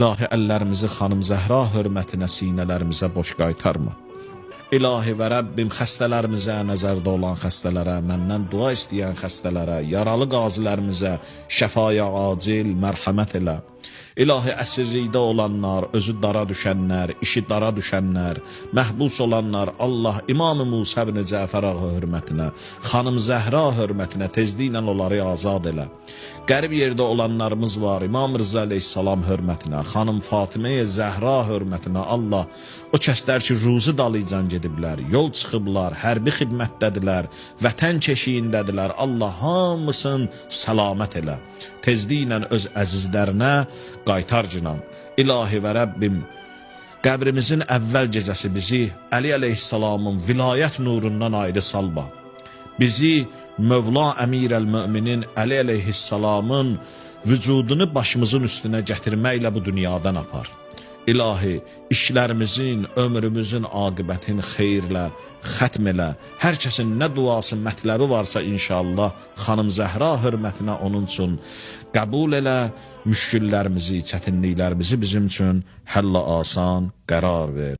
İlahi əllərimizi xanım Zəhra hörmətinə sinələrimizə boş qaytarma. İlahi və Rəbbim xəstələrimizə, nəzərdə olan xəstələrə, məndən dua istəyən xəstələrə, yaralı qazilərimizə şəfaya acil mərhəmət elə. İlahi əsirlikdə olanlar, özü dara düşənlər, işi dara düşənlər, məhbus olanlar, Allah İmam-ı Musa ibn Cəfər ağa hörmətinə, xanım Zəhra hörmətinə tezliklə onları azad elə. Qərib yerdə olanlarımız var, İmam Rıza əleyhissalam hörmətinə, xanım Fatiməyə Zəhra hörmətinə, Allah o kəslər ki, ruzi dalıcan gediblər, yol çıxıblar, hərbi xidmətdədirlər, vətən keşiyindədirlər, Allah hamısın səlamət elə. Tezliklə öz əzizlərinə qaytar cinan. İlahi və Rəbbim, qəbrimizin əvvəl gecəsi bizi Əli əleyhissalamın vilayət nurundan ayrı salma. Bizi Mövla Əmir-əl-Möminin Əli əleyhissalamın vücudunu başımızın üstünə gətirməklə bu dünyadan apar. İlahi, işlərimizin, ömrümüzün aqibətini xeyirlə, xətm elə. Hər kəsin nə duası, mətləbi varsa inşallah xanım Zəhra hörmətinə onun üçün qəbul elə. Müşküllərimizi, çətinliklərimizi bizim üçün həll asan qərar ver.